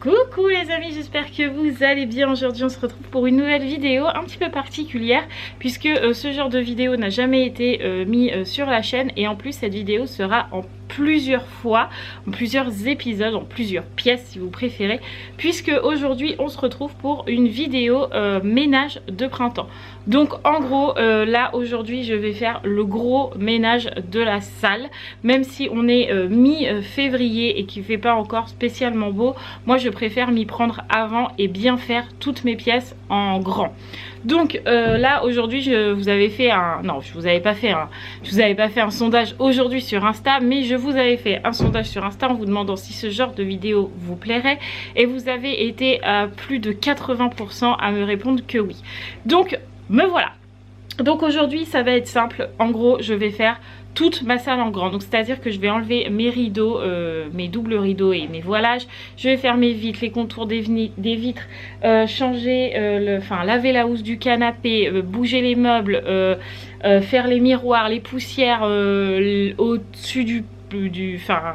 Coucou les amis, j'espère que vous allez bien. Aujourd'hui on se retrouve pour une nouvelle vidéo un petit peu particulière puisque ce genre de vidéo n'a jamais été mis sur la chaîne, et en plus cette vidéo sera en plusieurs fois, en plusieurs épisodes, en plusieurs pièces si vous préférez, puisque aujourd'hui on se retrouve pour une vidéo ménage de printemps. Donc en gros là aujourd'hui je vais faire le gros ménage de la salle, même si on est mi-février et qu'il ne fait pas encore spécialement beau. Moi je préfère m'y prendre avant et bien faire toutes mes pièces en grand. Donc là aujourd'hui je vous avais fait un... Non, je vous avais pas fait un sondage aujourd'hui sur Insta, mais je vous avais fait un sondage sur Insta en vous demandant si ce genre de vidéo vous plairait, et vous avez été à plus de 80% à me répondre que oui. Donc me voilà. Donc aujourd'hui ça va être simple. En gros je vais faire toute ma salle en grand, donc c'est à dire que je vais enlever mes rideaux, mes doubles rideaux et mes voilages. Je vais faire mes vitres, les contours des vitres, changer laver la housse du canapé, bouger les meubles, faire les miroirs, les poussières au-dessus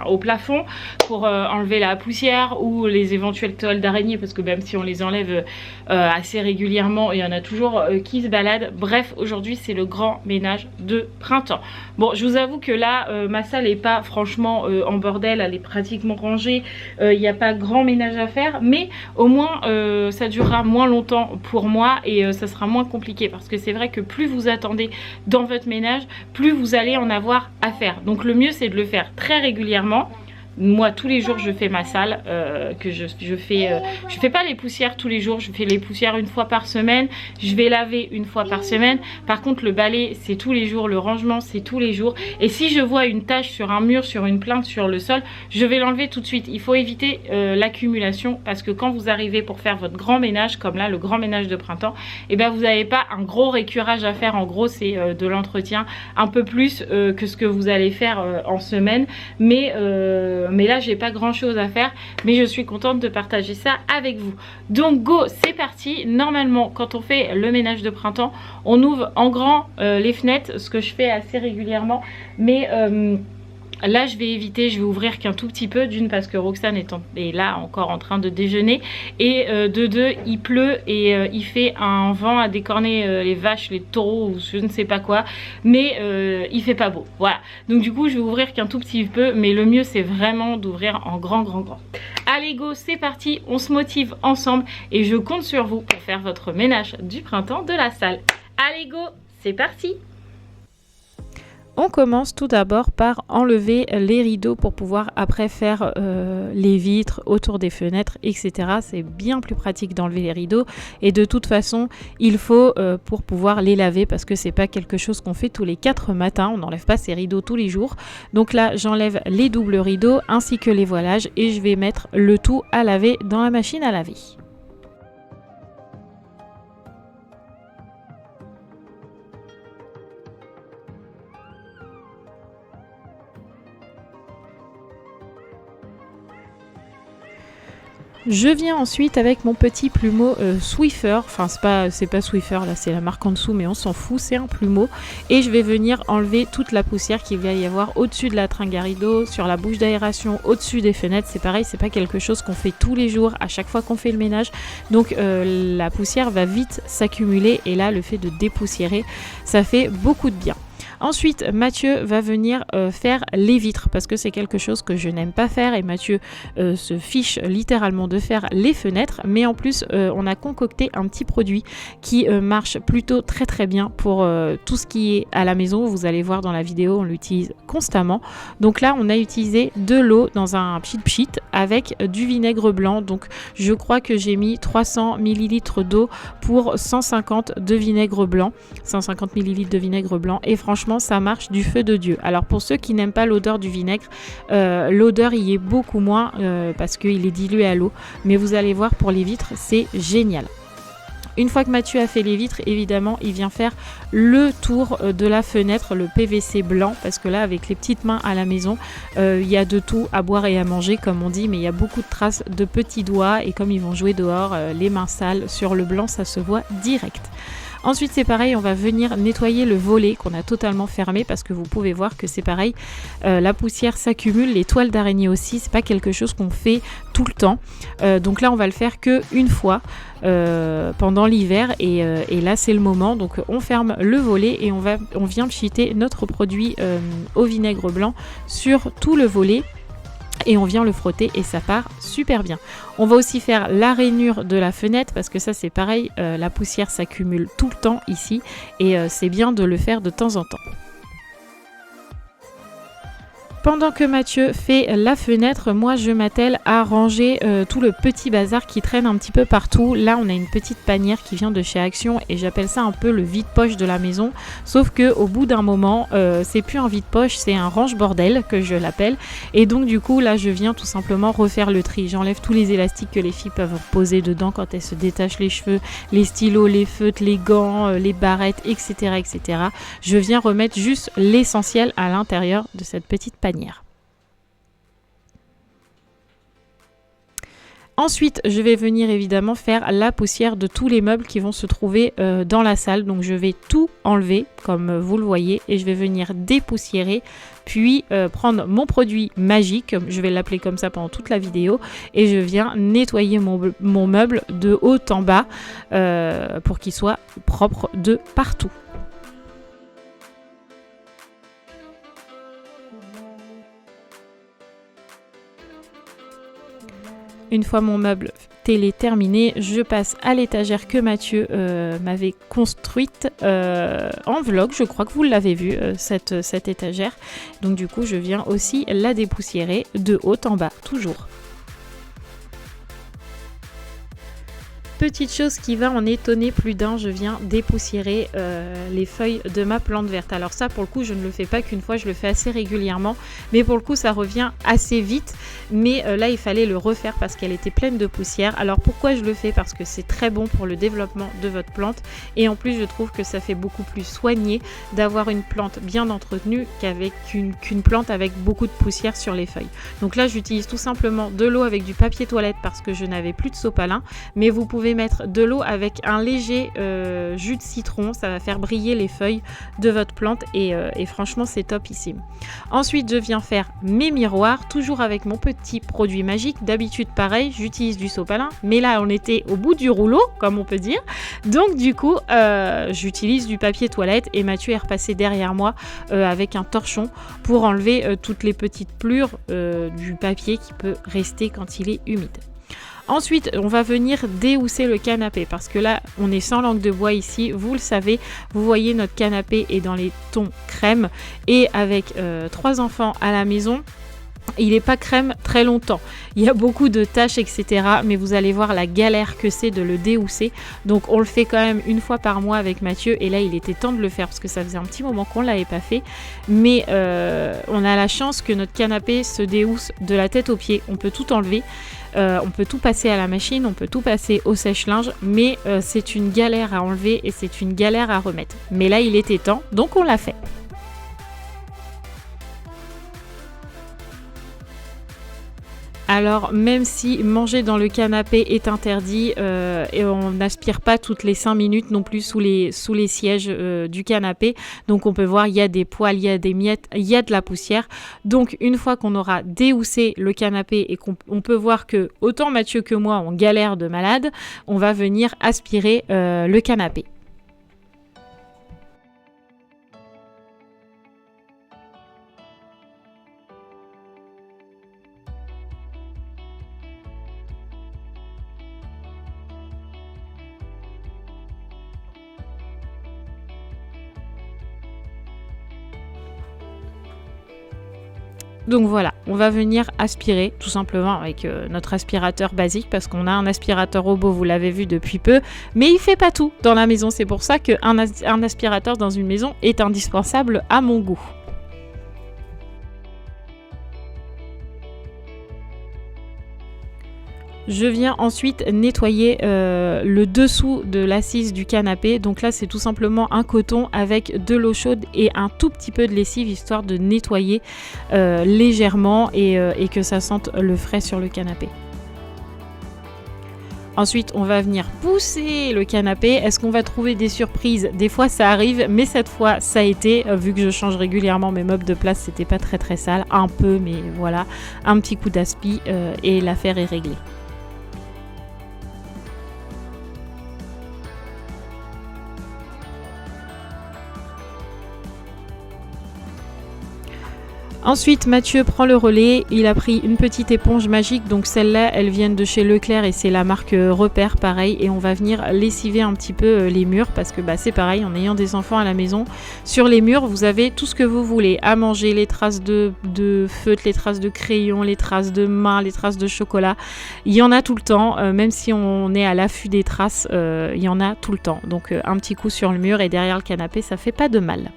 au plafond pour enlever la poussière ou les éventuelles toiles d'araignée, parce que même si on les enlève assez régulièrement, il y en a toujours qui se baladent. Bref, aujourd'hui c'est le grand ménage de printemps. Bon, je vous avoue que là ma salle est pas franchement en bordel, elle est pratiquement rangée, il n'y a pas grand ménage à faire, mais au moins ça durera moins longtemps pour moi et ça sera moins compliqué, parce que c'est vrai que plus vous attendez dans votre ménage, plus vous allez en avoir à faire. Donc le mieux c'est de le faire très régulièrement. Moi tous les jours je fais ma salle, je fais pas les poussières tous les jours, je fais les poussières une fois par semaine, je vais laver une fois par semaine. Par contre le balai c'est tous les jours, le rangement c'est tous les jours, et si je vois une tache sur un mur, sur une plainte, sur le sol, je vais l'enlever tout de suite. Il faut éviter l'accumulation, parce que quand vous arrivez pour faire votre grand ménage, comme là le grand ménage de printemps, et ben vous n'avez pas un gros récurage à faire. En gros c'est de l'entretien un peu plus que ce que vous allez faire en semaine, mais là j'ai pas grand chose à faire, mais je suis contente de partager ça avec vous. Donc go, c'est parti. Normalement quand on fait le ménage de printemps, on ouvre en grand les fenêtres, ce que je fais assez régulièrement, mais là je vais éviter, je vais ouvrir qu'un tout petit peu, d'une parce que Roxane est là encore en train de déjeuner, et de deux il pleut et il fait un vent à décorner les vaches, les taureaux ou je ne sais pas quoi, mais il fait pas beau, voilà. Donc du coup je vais ouvrir qu'un tout petit peu, mais le mieux c'est vraiment d'ouvrir en grand. Allez go, c'est parti, on se motive ensemble et je compte sur vous pour faire votre ménage du printemps de la salle. Allez go, c'est parti. On commence tout d'abord par enlever les rideaux pour pouvoir après faire les vitres autour des fenêtres, etc. C'est bien plus pratique d'enlever les rideaux, et de toute façon il faut pour pouvoir les laver, parce que c'est pas quelque chose qu'on fait tous les 4 matins, on n'enlève pas ces rideaux tous les jours. Donc là j'enlève les doubles rideaux ainsi que les voilages et je vais mettre le tout à laver dans la machine à laver. Je viens ensuite avec mon petit plumeau Swiffer, enfin c'est pas Swiffer, là c'est la marque en dessous, mais on s'en fout, c'est un plumeau, et je vais venir enlever toute la poussière qu'il va y avoir au-dessus de la tringle à rideaux, sur la bouche d'aération, au-dessus des fenêtres. C'est pareil, c'est pas quelque chose qu'on fait tous les jours à chaque fois qu'on fait le ménage, donc la poussière va vite s'accumuler, et là le fait de dépoussiérer ça fait beaucoup de bien. Ensuite, Mathieu va venir faire les vitres, parce que c'est quelque chose que je n'aime pas faire, et Mathieu se fiche littéralement de faire les fenêtres. Mais en plus, on a concocté un petit produit qui marche plutôt très bien pour tout ce qui est à la maison. Vous allez voir dans la vidéo, on l'utilise constamment. Donc là, on a utilisé de l'eau dans un pchit avec du vinaigre blanc. Donc je crois que j'ai mis 300 ml d'eau pour 150 de vinaigre blanc, 150 ml de vinaigre blanc, et franchement ça marche du feu de Dieu. Alors pour ceux qui n'aiment pas l'odeur du vinaigre, l'odeur y est beaucoup moins parce qu'il est dilué à l'eau, mais vous allez voir pour les vitres c'est génial. Une fois que Mathieu a fait les vitres, évidemment il vient faire le tour de la fenêtre, le PVC blanc, parce que là avec les petites mains à la maison, il y a de tout à boire et à manger comme on dit, mais il y a beaucoup de traces de petits doigts, et comme ils vont jouer dehors, les mains sales sur le blanc ça se voit direct. Ensuite c'est pareil, on va venir nettoyer le volet qu'on a totalement fermé parce que vous pouvez voir que c'est pareil, la poussière s'accumule, les toiles d'araignée aussi, c'est pas quelque chose qu'on fait tout le temps. Donc là on va le faire que une fois pendant l'hiver et là c'est le moment. Donc on ferme le volet et on vient pchiter notre produit au vinaigre blanc sur tout le volet. Et on vient le frotter et ça part super bien. On va aussi faire la rainure de la fenêtre parce que ça c'est pareil, la poussière s'accumule tout le temps ici et c'est bien de le faire de temps en temps. Pendant que Mathieu fait la fenêtre, moi je m'attelle à ranger tout le petit bazar qui traîne un petit peu partout. Là on a une petite panière qui vient de chez Action et j'appelle ça un peu le vide-poche de la maison. Sauf que au bout d'un moment, c'est plus un vide-poche, c'est un range-bordel que je l'appelle. Et donc du coup là je viens tout simplement refaire le tri. J'enlève tous les élastiques que les filles peuvent poser dedans quand elles se détachent les cheveux, les stylos, les feutres, les gants, les barrettes, etc. etc. Je viens remettre juste l'essentiel à l'intérieur de cette petite panière. Ensuite, je vais venir évidemment faire la poussière de tous les meubles qui vont se trouver dans la salle. Donc je vais tout enlever comme vous le voyez et je vais venir dépoussiérer puis prendre mon produit magique, je vais l'appeler comme ça pendant toute la vidéo, et je viens nettoyer mon meuble de haut en bas pour qu'il soit propre de partout. Une fois mon meuble télé terminé, je passe à l'étagère que Mathieu m'avait construite en vlog. Je crois que vous l'avez vu, cette étagère. Donc du coup, je viens aussi la dépoussiérer de haut en bas, toujours. Petite chose qui va en étonner plus d'un, je viens dépoussiérer les feuilles de ma plante verte. Alors ça pour le coup je ne le fais pas qu'une fois, je le fais assez régulièrement, mais pour le coup ça revient assez vite. Mais là il fallait le refaire parce qu'elle était pleine de poussière. Alors pourquoi je le fais? Parce que c'est très bon pour le développement de votre plante et en plus je trouve que ça fait beaucoup plus soigné d'avoir une plante bien entretenue qu'avec qu'une plante avec beaucoup de poussière sur les feuilles. Donc là j'utilise tout simplement de l'eau avec du papier toilette parce que je n'avais plus de sopalin, mais vous pouvez mettre de l'eau avec un léger jus de citron, ça va faire briller les feuilles de votre plante et franchement c'est topissime. Ensuite je viens faire mes miroirs, toujours avec mon petit produit magique. D'habitude pareil, j'utilise du sopalin, mais là on était au bout du rouleau comme on peut dire, donc du coup j'utilise du papier toilette et Mathieu est repassé derrière moi avec un torchon pour enlever toutes les petites plures du papier qui peut rester quand il est humide. Ensuite, on va venir déhousser le canapé parce que là, on est sans langue de bois ici. Vous le savez, vous voyez notre canapé est dans les tons crème et avec 3 enfants à la maison, il n'est pas crème très longtemps. Il y a beaucoup de taches, etc. Mais vous allez voir la galère que c'est de le déhousser. Donc on le fait quand même une fois par mois avec Mathieu. Et là, il était temps de le faire parce que ça faisait un petit moment qu'on ne l'avait pas fait. Mais on a la chance que notre canapé se déhousse de la tête aux pieds. On peut tout enlever. On peut tout passer à la machine, on peut tout passer au sèche-linge, mais c'est une galère à enlever et c'est une galère à remettre. Mais là, il était temps, donc on l'a fait. Alors même si manger dans le canapé est interdit et on n'aspire pas toutes les 5 minutes non plus sous les sièges du canapé, donc on peut voir il y a des poils, il y a des miettes, il y a de la poussière. Donc une fois qu'on aura déhoussé le canapé et qu'on peut voir que autant Mathieu que moi on galère de malade, on va venir aspirer le canapé. Donc voilà, on va venir aspirer tout simplement avec notre aspirateur basique parce qu'on a un aspirateur robot, vous l'avez vu depuis peu, mais il fait pas tout dans la maison. C'est pour ça qu'un aspirateur dans une maison est indispensable à mon goût. Je viens ensuite nettoyer le dessous de l'assise du canapé. Donc là, c'est tout simplement un coton avec de l'eau chaude et un tout petit peu de lessive, histoire de nettoyer légèrement et que ça sente le frais sur le canapé. Ensuite, on va venir pousser le canapé. Est-ce qu'on va trouver des surprises? Des fois, ça arrive, mais cette fois, ça a été, vu que je change régulièrement mes meubles de place, c'était pas très très sale, un peu, mais voilà, un petit coup d'aspi et l'affaire est réglée. Ensuite, Mathieu prend le relais, il a pris une petite éponge magique, donc celle-là, elles viennent de chez Leclerc et c'est la marque Repère, pareil, et on va venir lessiver un petit peu les murs, parce que c'est pareil, en ayant des enfants à la maison, sur les murs, vous avez tout ce que vous voulez, à manger, les traces de feutre, les traces de crayon, les traces de main, les traces de chocolat, il y en a tout le temps, même si on est à l'affût des traces, il y en a tout le temps, donc un petit coup sur le mur et derrière le canapé, ça fait pas de mal.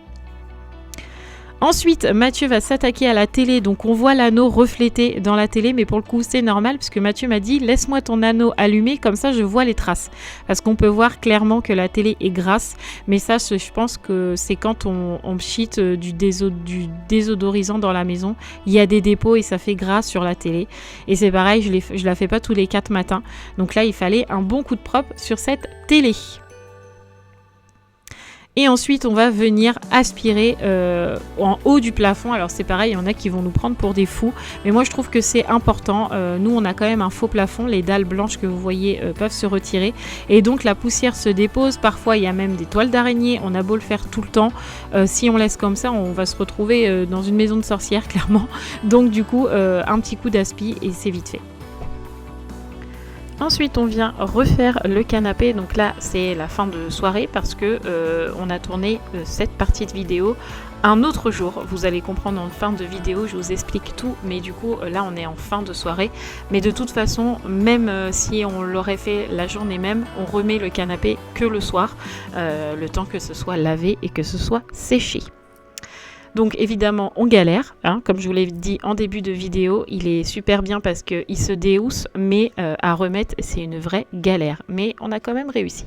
Ensuite, Mathieu va s'attaquer à la télé, donc on voit l'anneau reflété dans la télé, mais pour le coup c'est normal puisque Mathieu m'a dit laisse-moi ton anneau allumé, comme ça je vois les traces. Parce qu'on peut voir clairement que la télé est grasse, mais ça je pense que c'est quand on pchite du désodorisant dans la maison, il y a des dépôts et ça fait gras sur la télé. Et c'est pareil, je la fais pas tous les 4 matins, donc là il fallait un bon coup de propre sur cette télé. Et ensuite, on va venir aspirer en haut du plafond. Alors c'est pareil, il y en a qui vont nous prendre pour des fous. Mais moi, je trouve que c'est important. Nous, on a quand même un faux plafond. Les dalles blanches que vous voyez peuvent se retirer. Et donc, la poussière se dépose. Parfois, il y a même des toiles d'araignée. On a beau le faire tout le temps. Si on laisse comme ça, on va se retrouver dans une maison de sorcière, clairement. Donc, du coup, un petit coup d'aspi et c'est vite fait. Ensuite, on vient refaire le canapé. Donc là, c'est la fin de soirée parce que on a tourné cette partie de vidéo un autre jour. Vous allez comprendre en fin de vidéo, je vous explique tout. Mais du coup, là, on est en fin de soirée. Mais de toute façon, même si on l'aurait fait la journée même, on remet le canapé que le soir, le temps que ce soit lavé et que ce soit séché. Donc évidemment on galère, hein, comme je vous l'ai dit en début de vidéo, il est super bien parce qu'il se déhousse, mais à remettre c'est une vraie galère. Mais on a quand même réussi.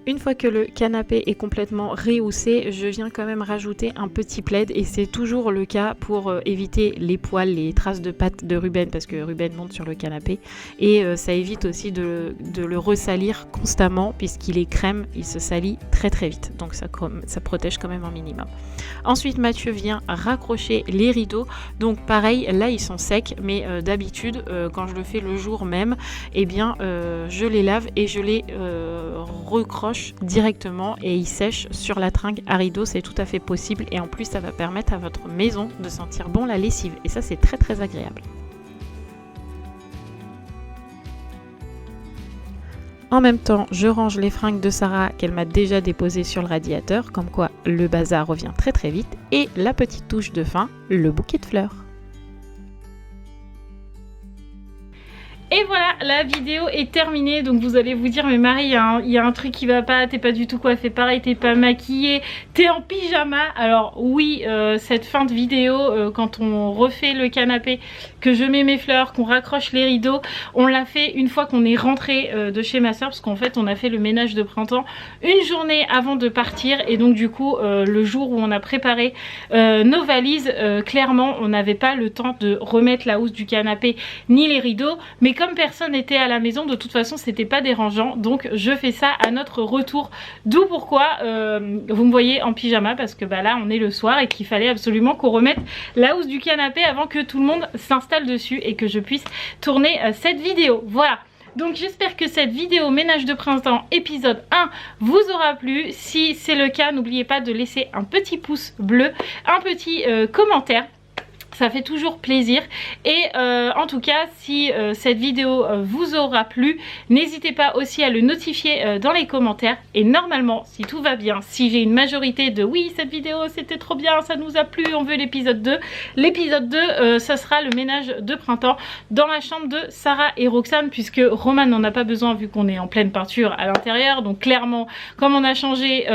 Une fois que le canapé est complètement rehaussé, je viens quand même rajouter un petit plaid et c'est toujours le cas pour éviter les poils, les traces de pattes de Ruben parce que Ruben monte sur le canapé et ça évite aussi de le ressalir constamment puisqu'il est crème, il se salit très très vite, donc ça protège quand même un minimum. Ensuite Mathieu vient raccrocher les rideaux, donc pareil là ils sont secs mais d'habitude quand je le fais le jour même, eh bien je les lave et je les recroche directement et il sèche sur la tringle à rideaux, c'est tout à fait possible et en plus ça va permettre à votre maison de sentir bon la lessive et ça c'est très très agréable. En même temps, je range les fringues de Sarah qu'elle m'a déjà déposées sur le radiateur, comme quoi le bazar revient très très vite et la petite touche de fin, le bouquet de fleurs. Et voilà, la vidéo est terminée, donc vous allez vous dire mais Marie, il y a un truc qui va pas, t'es pas du tout coiffée pareil, t'es pas maquillée, t'es en pyjama. Alors oui, cette fin de vidéo, quand on refait le canapé, que je mets mes fleurs, qu'on raccroche les rideaux, on l'a fait une fois qu'on est rentré de chez ma soeur, parce qu'en fait on a fait le ménage de printemps une journée avant de partir, et donc du coup le jour où on a préparé nos valises, clairement on n'avait pas le temps de remettre la housse du canapé ni les rideaux, mais comme personne n'était à la maison, de toute façon c'était pas dérangeant, donc je fais ça à notre retour, d'où pourquoi vous me voyez en pyjama, parce que là on est le soir et qu'il fallait absolument qu'on remette la housse du canapé avant que tout le monde s'installe dessus et que je puisse tourner cette vidéo. Voilà. Donc j'espère que cette vidéo ménage de printemps épisode 1 vous aura plu. Si c'est le cas, n'oubliez pas de laisser un petit pouce bleu, un petit commentaire. Ça fait toujours plaisir et en tout cas si cette vidéo vous aura plu, n'hésitez pas aussi à le notifier dans les commentaires et normalement si tout va bien, si j'ai une majorité de oui cette vidéo c'était trop bien, ça nous a plu, on veut l'épisode 2, l'épisode 2 ça sera le ménage de printemps dans la chambre de Sarah et Roxane, puisque Roman n'en a pas besoin vu qu'on est en pleine peinture à l'intérieur, donc clairement comme on a changé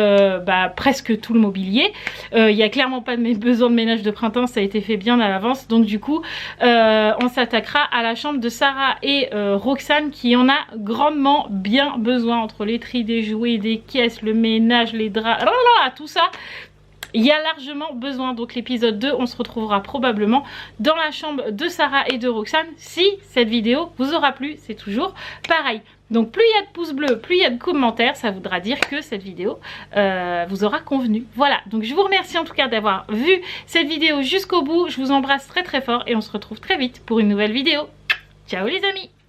presque tout le mobilier, il n'y a clairement pas de besoin de ménage de printemps, ça a été fait bien à l'avance. Donc du coup on s'attaquera à la chambre de Sarah et Roxane qui en a grandement bien besoin, entre les tris des jouets, des caisses, le ménage, les draps, tout ça. Il y a largement besoin. Donc l'épisode 2, on se retrouvera probablement dans la chambre de Sarah et de Roxane. Si cette vidéo vous aura plu, c'est toujours pareil. Donc plus il y a de pouces bleus, plus il y a de commentaires, ça voudra dire que cette vidéo vous aura convenu. Voilà, donc je vous remercie en tout cas d'avoir vu cette vidéo jusqu'au bout. Je vous embrasse très très fort et on se retrouve très vite pour une nouvelle vidéo. Ciao les amis!